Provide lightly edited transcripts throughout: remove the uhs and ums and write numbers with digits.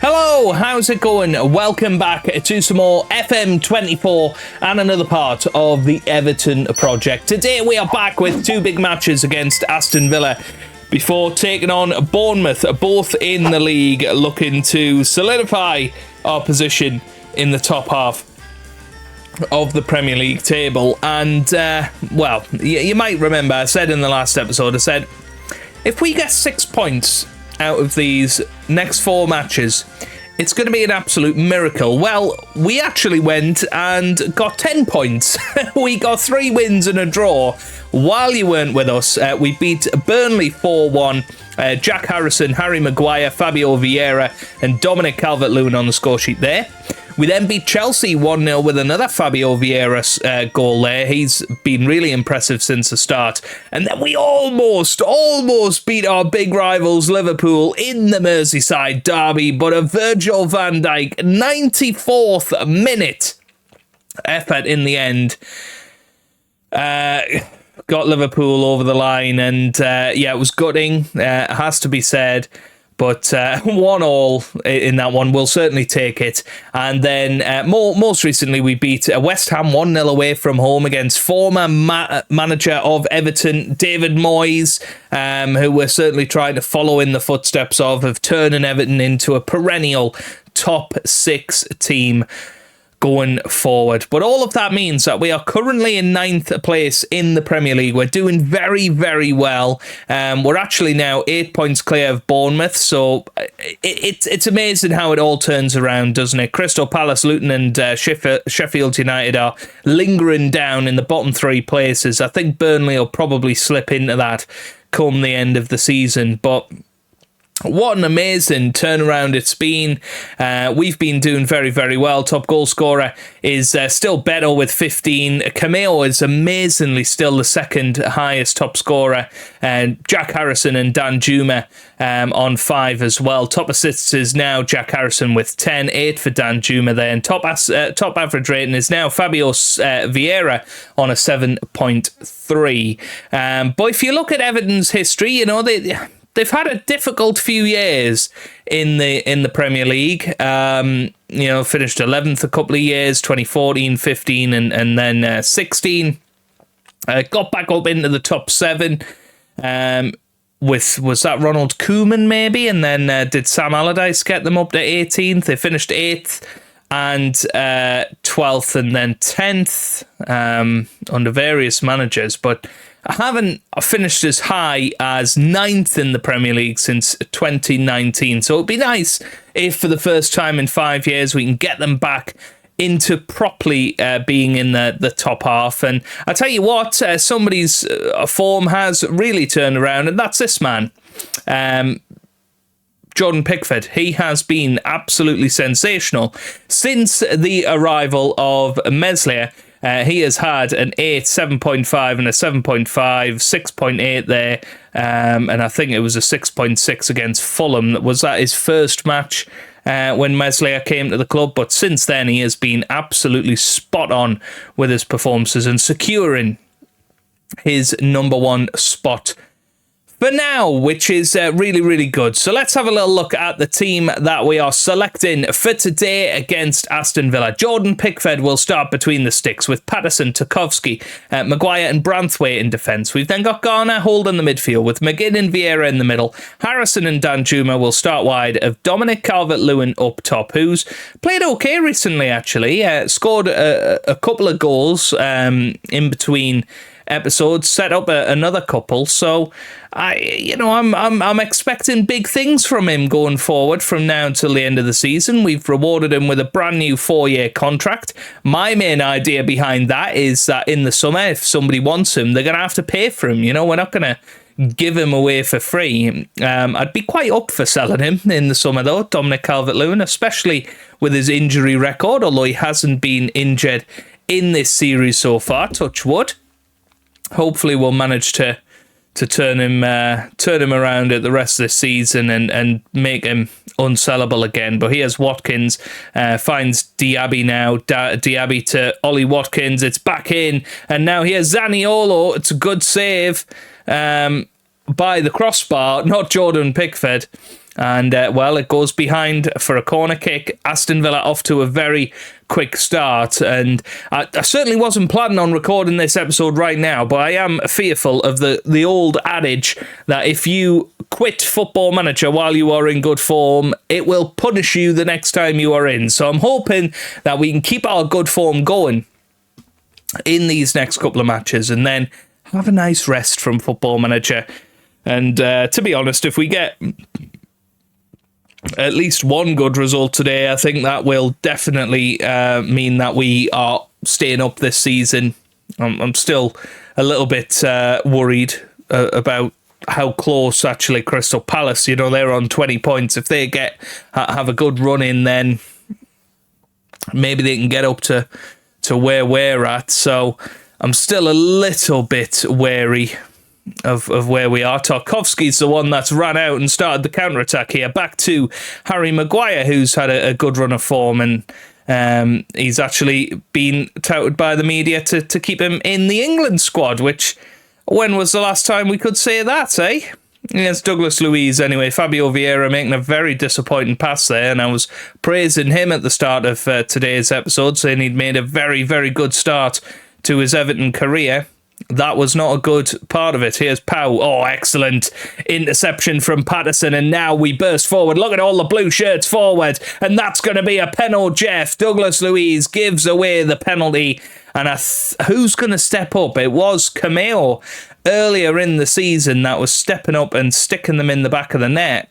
Hello, how's it going? Welcome back to some more FM24 and another part of the Everton Project. Today we are back with two big matches against Aston Villa before taking on Bournemouth, both in the league, looking to solidify our position in the top half of the Premier League table. And, well, you might remember I said in the last episode, I said, if we get 6 points out of these next four matches, it's going to be an absolute miracle. Well, we actually went and got 10 points. We got 3 wins and a draw while you weren't with us. We beat Burnley 4-1. Jack Harrison, Harry Maguire, Fabio Vieira and Dominic Calvert-Lewin on the score sheet there. We then beat Chelsea 1-0 with another Fabio Vieira goal there. He's been really impressive since the start. And then we almost beat our big rivals Liverpool in the Merseyside derby. But a Virgil van Dijk 94th minute effort in the end got Liverpool over the line. And yeah, it was gutting, it has to be said. But 1-1 in that one, we'll certainly take it. And then most recently, we beat West Ham 1-0 away from home against former manager of Everton, David Moyes, who we're certainly trying to follow in the footsteps of turning Everton into a perennial top 6 team going forward. But all of that means that we are currently in 9th place in the Premier League. We're doing very, very well. We're actually now 8 points clear of Bournemouth, so it's amazing how it all turns around, doesn't it? Crystal Palace, Luton and Sheffield United are lingering down in the bottom 3 places. I think Burnley will probably slip into that come the end of the season, but what an amazing turnaround it's been. We've been doing very, very well. Top goal scorer is still Beto with 15. Cameo is amazingly still the second highest top scorer. Jack Harrison and Dan Juma on 5 as well. Top assists is now Jack Harrison with 10. 8 for Dan Juma there. And top average rating is now Fabio Vieira on a 7.3. But if you look at Everton's history, you know, they've had a difficult few years in the Premier League. You know, finished 11th a couple of years, 2014, 15, and then 16. Got back up into the top 7. Was that Ronald Koeman maybe? And then did Sam Allardyce get them up to 18th? They finished 8th and 12th and then 10th under various managers. But I haven't finished as high as 9th in the Premier League since 2019. So it'd be nice if for the first time in 5 years we can get them back into properly being in the top half. And I tell you what, somebody's form has really turned around, and that's this man. Jordan Pickford. He has been absolutely sensational since the arrival of Meslier. He has had an 8, 7.5 and a 7.5, 6.8 there. And I think it was a 6.6 against Fulham. Was that his first match when Meslier came to the club? But since then, he has been absolutely spot on with his performances and securing his number 1 spot for now, which is really, really good. So let's have a little look at the team that we are selecting for today against Aston Villa. Jordan Pickford will start between the sticks with Patterson, Tarkowski, Maguire and Branthwaite in defence. We've then got Garner holding the midfield with McGinn and Vieira in the middle. Harrison and Danjuma will start wide of Dominic Calvert-Lewin up top, who's played okay recently actually. Scored a couple of goals in between episodes, set up another couple, so I'm expecting big things from him going forward from now until the end of the season. We've rewarded him with a brand new 4-year contract. My main idea behind that is that in the summer, if somebody wants him, they're going to have to pay for him. You know, we're not going to give him away for free. I'd be quite up for selling him in the summer though, Dominic Calvert-Lewin, especially with his injury record, although he hasn't been injured in this series so far, touch wood. Hopefully we'll manage to turn him around at the rest of the season and make him unsellable again. But here's Watkins, finds Diaby now. Diaby to Ollie Watkins. It's back in. And now here's Zaniolo. It's a good save by the crossbar, not Jordan Pickford. And, it goes behind for a corner kick. Aston Villa off to a very quick start. And I certainly wasn't planning on recording this episode right now, but I am fearful of the old adage that if you quit Football Manager while you are in good form, it will punish you the next time you are in. So I'm hoping that we can keep our good form going in these next couple of matches and then have a nice rest from Football Manager. And to be honest, if we get at least one good result today, I think that will definitely mean that we are staying up this season. I'm still a little bit worried about how close actually Crystal Palace, they're on 20 points. If they have a good run in, then maybe they can get up to where we're at. So I'm still a little bit wary of where we are. Tarkowski's the one that's ran out and started the counter-attack here. Back to Harry Maguire, who's had a good run of form, and he's actually been touted by the media to keep him in the England squad, which, when was the last time we could say that, eh? Yes, Douglas Luiz anyway. Fabio Vieira making a very disappointing pass there, and I was praising him at the start of today's episode, saying he'd made a very, very good start to his Everton career. That was not a good part of it. Here's Pau. Oh, excellent interception from Patterson, and now we burst forward. Look at all the blue shirts forward, and that's going to be a penalty, Jeff. Douglas Luiz gives away the penalty, and who's going to step up? It was Cameo earlier in the season that was stepping up and sticking them in the back of the net.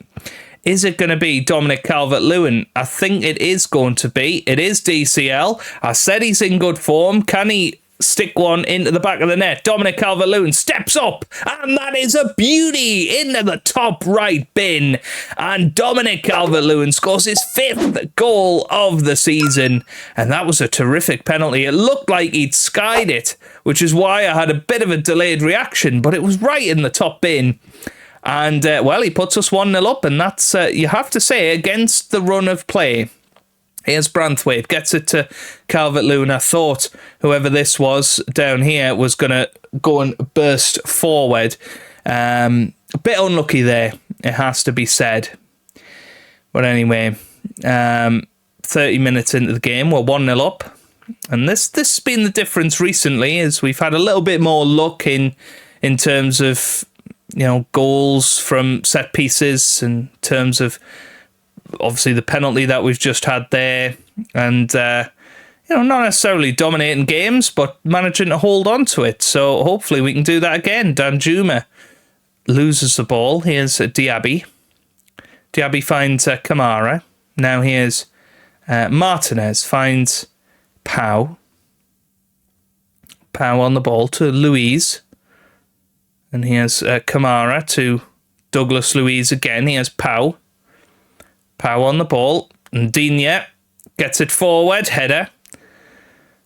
Is it going to be Dominic Calvert-Lewin? I think it is going to be. It is DCL. I said he's in good form. Can he stick one into the back of the net? Dominic Calvert-Lewin steps up, and that is a beauty into the top right bin. And Dominic Calvert-Lewin scores his 5th goal of the season, and that was a terrific penalty. It looked like he'd skied it, which is why I had a bit of a delayed reaction, but it was right in the top bin. And, he puts us 1-0 up, and that's, you have to say, against the run of play. Here's Branthwaite, gets it to Calvert-Lewin. I thought whoever this was down here was going to go and burst forward. A bit unlucky there, it has to be said. But anyway, 30 minutes into the game, we're 1-0 up. And this has been the difference recently, is we've had a little bit more luck in terms of, goals from set pieces, in terms of obviously the penalty that we've just had there, and not necessarily dominating games, but managing to hold on to it. So hopefully we can do that again. Danjuma loses the ball. Here's Diaby. Diaby finds Kamara. Now here's Martinez finds Pau. Pau on the ball to Luiz. And here's Kamara to Douglas Luiz again. Here's Pau. Pau on the ball, and Digne gets it forward, header.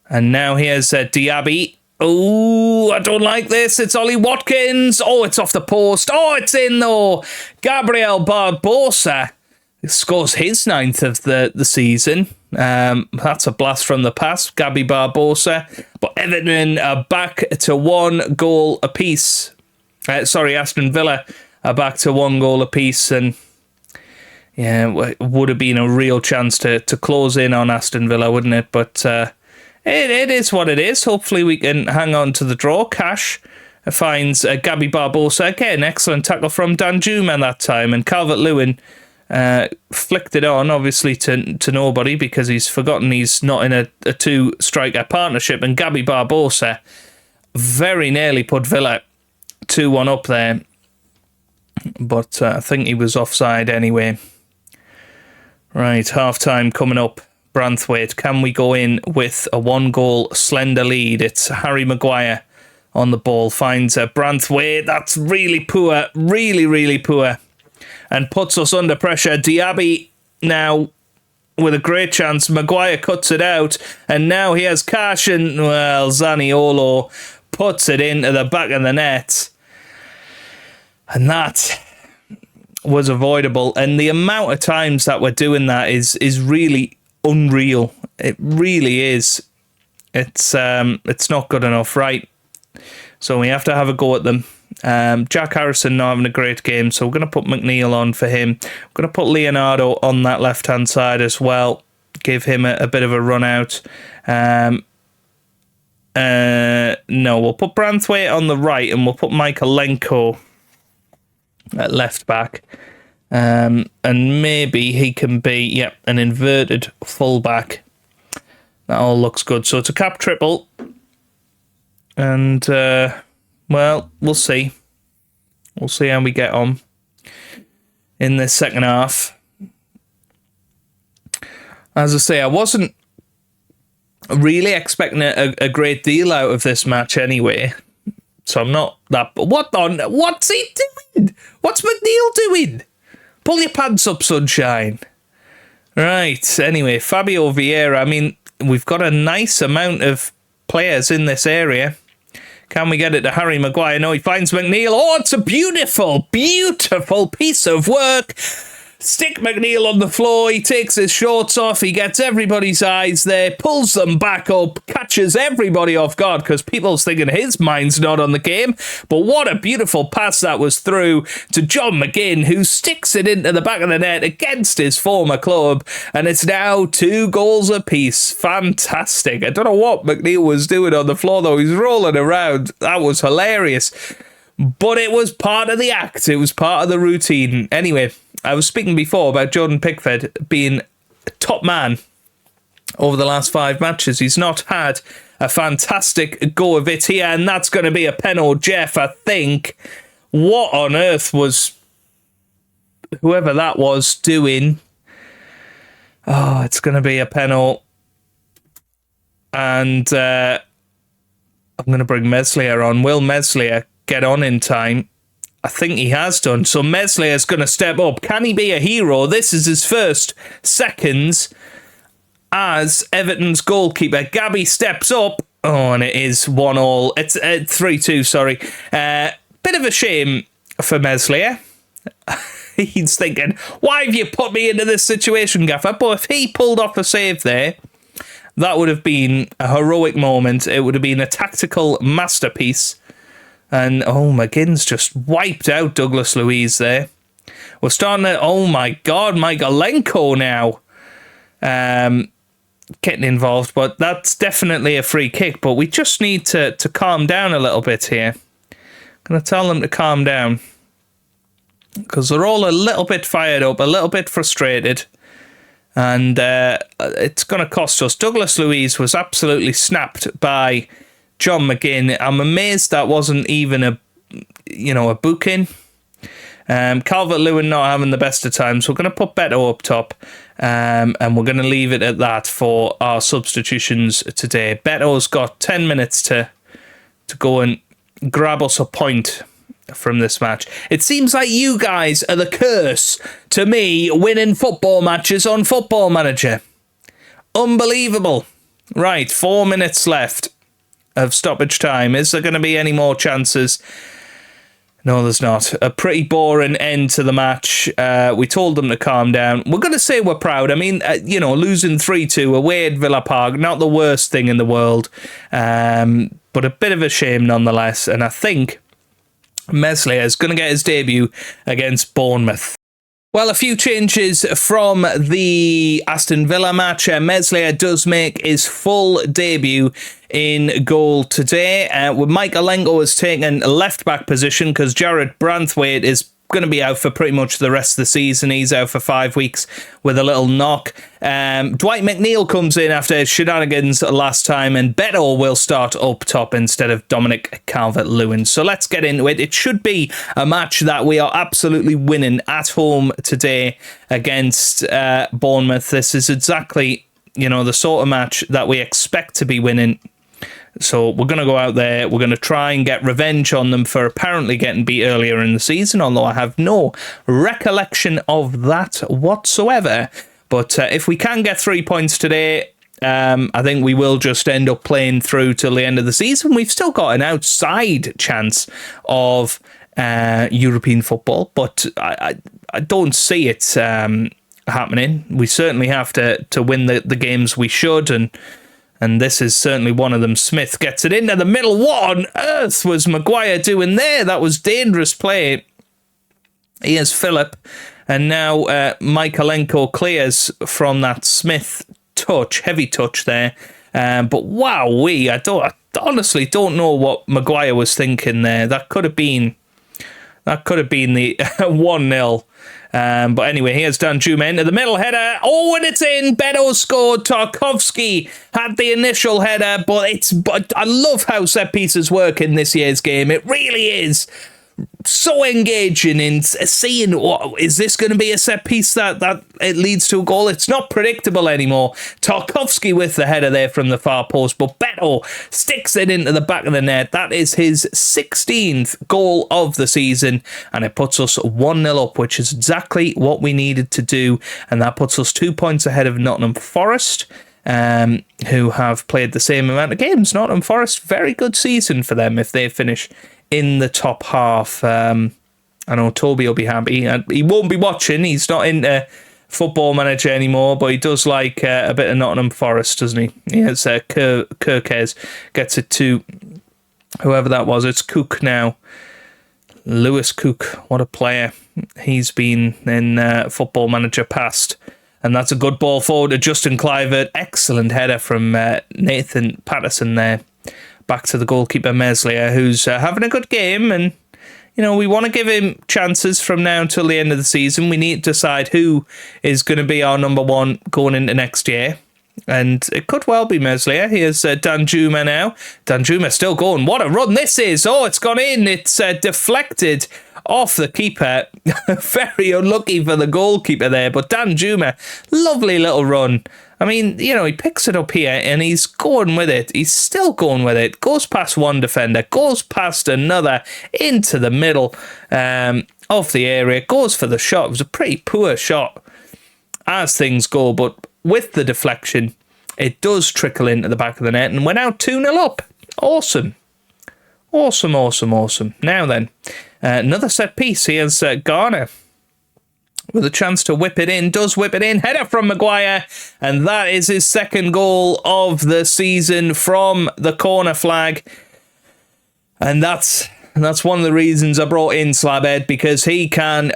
And now here's Diaby. Oh, I don't like this. It's Ollie Watkins. Oh, it's off the post. Oh, it's in though. Gabriel Barbosa scores his 9th of the season. That's a blast from the past, Gabby Barbosa. But Everton are back to 1 goal apiece. Aston Villa are back to 1 goal apiece, and yeah, it would have been a real chance to close in on Aston Villa, wouldn't it? But it is what it is. Hopefully we can hang on to the draw. Cash finds Gabby Barbosa. Again, excellent tackle from Danjuma that time. And Calvert-Lewin flicked it on, obviously, to nobody, because he's forgotten he's not in a 2-striker partnership. And Gabby Barbosa very nearly put Villa 2-1 up there. But I think he was offside anyway. Right, half-time coming up. Branthwaite, can we go in with a 1-goal slender lead? It's Harry Maguire on the ball, finds Branthwaite. That's really poor, really, really poor, and puts us under pressure. Diaby now with a great chance. Maguire cuts it out, and now he has Cash, and, Zaniolo puts it into the back of the net. And that was avoidable, and the amount of times that we're doing that is really unreal. It really is. It's not good enough, right? So we have to have a go at them. Jack Harrison not having a great game, so we're going to put McNeil on for him. We're going to put Leonardo on that left-hand side as well. Give him a bit of a run out. No, we'll put Branthwaite on the right, and we'll put Michaelenko at left back. And maybe he can be, an inverted fullback. That all looks good. So it's a cap triple. And, we'll see. We'll see how we get on in this second half. As I say, I wasn't really expecting a great deal out of this match anyway. So I'm not that... What's he doing? What's McNeil doing? Pull your pants up, sunshine. Right, anyway, Fabio Vieira. I mean, we've got a nice amount of players in this area. Can we get it to Harry Maguire? No, he finds McNeil. Oh, it's a beautiful, beautiful piece of work. Stick McNeil on the floor. He takes his shorts off. He gets everybody's eyes there, pulls them back up, catches everybody off guard because people's thinking his mind's not on the game. But what a beautiful pass that was through to John McGinn, who sticks it into the back of the net against his former club. And it's now 2 goals apiece. Fantastic. I don't know what McNeil was doing on the floor, though. He's rolling around. That was hilarious. But it was part of the act. It was part of the routine. Anyway, I was speaking before about Jordan Pickford being a top man over the last 5 matches. He's not had a fantastic go of it here, and that's going to be a penalty, Jeff, I think. What on earth was whoever that was doing? Oh, it's going to be a penalty. And I'm going to bring Meslier on. Will Meslier get on in time? I think he has done. So Meslier's going to step up. Can he be a hero? This is his first seconds as Everton's goalkeeper. Gabby steps up. Oh, and it is 1-1. It's 3-2, sorry. Bit of a shame for Meslier. He's thinking, why have you put me into this situation, Gaffer? But if he pulled off a save there, that would have been a heroic moment. It would have been a tactical masterpiece. And, McGinn's just wiped out Douglas Luiz there. We're starting to... Oh, my God, Michaelenko now getting involved. But that's definitely a free kick. But we just need to calm down a little bit here. I'm going to tell them to calm down. Because they're all a little bit fired up, a little bit frustrated. And it's going to cost us. Douglas Luiz was absolutely snapped by John McGinn. I'm amazed that wasn't even a booking. Calvert-Lewin not having the best of times. We're going to put Beto up top, and we're going to leave it at that for our substitutions today. Beto's got 10 minutes to go and grab us a point from this match. It seems like you guys are the curse to me winning football matches on Football Manager. Unbelievable. Right, 4 minutes left of stoppage time. Is there going to be any more chances? No, there's not. A pretty boring end to the match. We told them to calm down. We're going to say we're proud. I mean, losing 3-2 away at Villa Park, not the worst thing in the world, but a bit of a shame nonetheless. And I think Meslier is going to get his debut against Bournemouth. Well, a few changes from the Aston Villa match. Meslier does make his full debut in goal today. Michaelenko has taken a left-back position because Jared Branthwaite is going to be out for pretty much the rest of the season. He's out for 5 weeks with a little knock. Dwight McNeil comes in after shenanigans last time, and Beto will start up top instead of Dominic Calvert-Lewin. So let's get into it. It should be a match that we are absolutely winning at home today against Bournemouth. This is exactly, the sort of match that we expect to be winning. So we're going to go out there, we're going to try and get revenge on them for apparently getting beat earlier in the season, although I have no recollection of that whatsoever. But if we can get 3 points today, I think we will just end up playing through till the end of the season. We've still got an outside chance of European football, but I don't see it happening. We certainly have to win the games we should, and And this is certainly one of them. Smith gets it into the middle. What on earth was Maguire doing there? That was dangerous play. Here's Phillip. And now Michaelenko clears from that Smith touch. Heavy touch there. But wowee, I honestly don't know what Maguire was thinking there. That could have been the 1-0. But anyway, here's Danjuma into the middle header. Oh, and it's in. Beto scored. Tarkovsky had the initial header, but I love how set pieces work in this year's game. It really is so engaging in seeing is this going to be a set piece that it leads to a goal. It's not predictable anymore. Tarkovsky with the header there from the far post, but Beto sticks it into the back of the net. That is his 16th goal of the season, and it puts us 1-0 up, which is exactly what we needed to do, and that puts us 2 points ahead of Nottingham Forest, who have played the same amount of games. Nottingham Forest, very good season for them if they finish in the top half. I know Toby will be happy. He won't be watching. He's not into Football Manager anymore, but he does like a bit of Nottingham Forest, doesn't he? He has Kirkes gets it to whoever that was. It's Cook now. Lewis Cook, what a player. He's been in Football Manager past. And that's a good ball forward to Justin Clivert. Excellent header from Nathan Patterson there. Back to the goalkeeper Meslier, who's having a good game, and we want to give him chances from now until the end of the season. We need to decide who is going to be our number one going into next year, and it could well be Meslier. Here's Danjuma now. Danjuma still going. What a run this is! Oh, it's gone in. It's deflected off the keeper. Very unlucky for the goalkeeper there, but Danjuma, lovely little run. I mean, he picks it up here and he's going with it. He's still going with it. Goes past one defender, goes past another, into the middle of the area, goes for the shot. It was a pretty poor shot as things go, but with the deflection, it does trickle into the back of the net and went out 2-0 up. Awesome. Awesome, awesome, awesome. Now then, another set piece. Here's Garner with a chance to whip it in. Does whip it in. Header from Maguire. And that is his second goal of the season from the corner flag. And that's one of the reasons I brought in Slabhead, because he can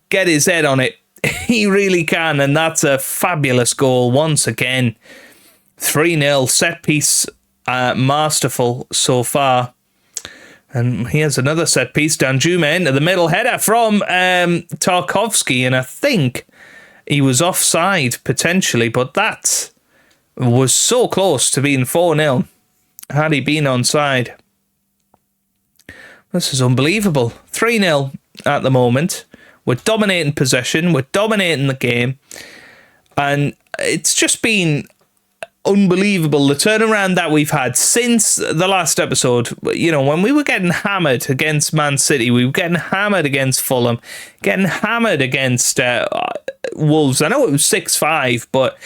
get his head on it. He really can. And that's a fabulous goal once again. 3-0 set piece. Masterful so far. And here's another set piece. Danjuma into the middle. Header from Tarkovsky. And I think he was offside potentially. But that was so close to being 4-0 had he been onside. This is unbelievable. 3-0 at the moment. We're dominating possession. We're dominating the game. And it's just been unbelievable, the turnaround that we've had since the last episode. When we were getting hammered against Man City, we were getting hammered against Fulham, getting hammered against Wolves. I know it was 6-5, but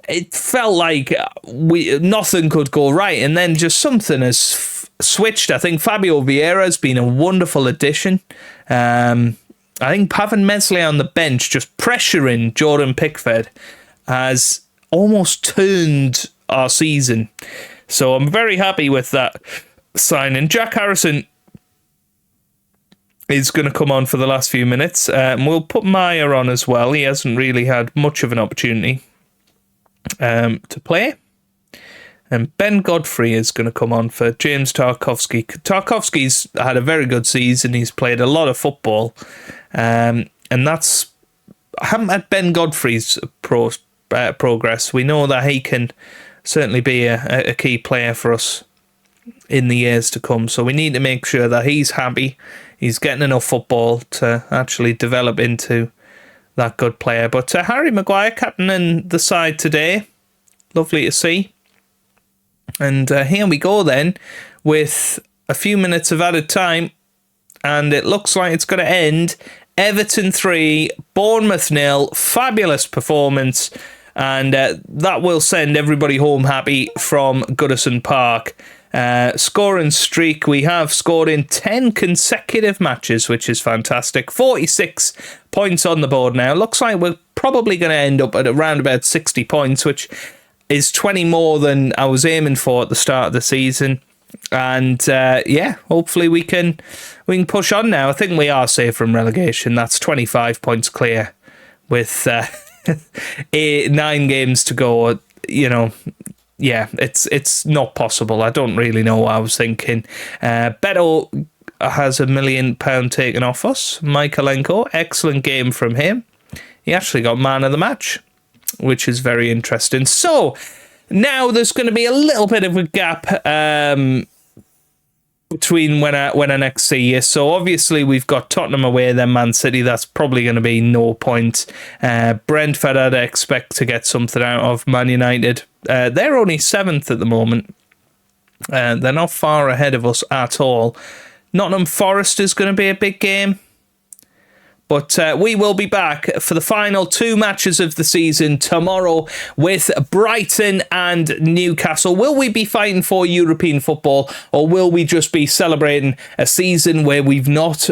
it felt like nothing could go right, and then just something has switched. I think Fabio Vieira has been a wonderful addition. I think Pavan Meslier on the bench, just pressuring Jordan Pickford, has almost turned our season. So I'm very happy with that signing. Jack Harrison is going to come on for the last few minutes. We'll put Meyer on as well. He hasn't really had much of an opportunity to play. And Ben Godfrey is going to come on for James Tarkovsky. Tarkovsky's had a very good season. He's played a lot of football. And I haven't had Ben Godfrey's progress. We know that he can certainly be a key player for us in the years to come. So we need to make sure that he's happy. He's getting enough football to actually develop into that good player. But Harry Maguire captaining the side today. Lovely to see. And here we go then with a few minutes of added time. And it looks like it's going to end Everton 3, Bournemouth 0. Fabulous performance. And that will send everybody home happy from Goodison Park. Scoring streak, we have scored in 10 consecutive matches, which is fantastic. 46 points on the board now. Looks like we're probably going to end up at around about 60 points, which is 20 more than I was aiming for at the start of the season. And hopefully we can push on now. I think we are safe from relegation. That's 25 points clear with 9 games to go. It's not possible. I don't really know what I was thinking. Beto has £1 million taken off us. Michaelenko, excellent game from him. He actually got man of the match, which is very interesting. So now there's going to be a little bit of a gap between when I next see you. So obviously we've got Tottenham away, then Man City. That's probably going to be no point. Brentford I'd expect to get something out of. Man United, they're only 7th at the moment. They're not far ahead of us at all. Nottingham Forest is going to be a big game. But we will be back for the final 2 matches of the season tomorrow with Brighton and Newcastle. Will we be fighting for European football, or will we just be celebrating a season where we've not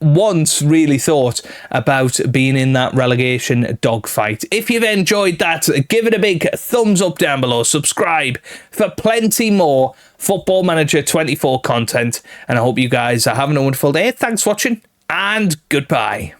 once really thought about being in that relegation dogfight? If you've enjoyed that, give it a big thumbs up down below. Subscribe for plenty more Football Manager 24 content. And I hope you guys are having a wonderful day. Thanks for watching, and goodbye.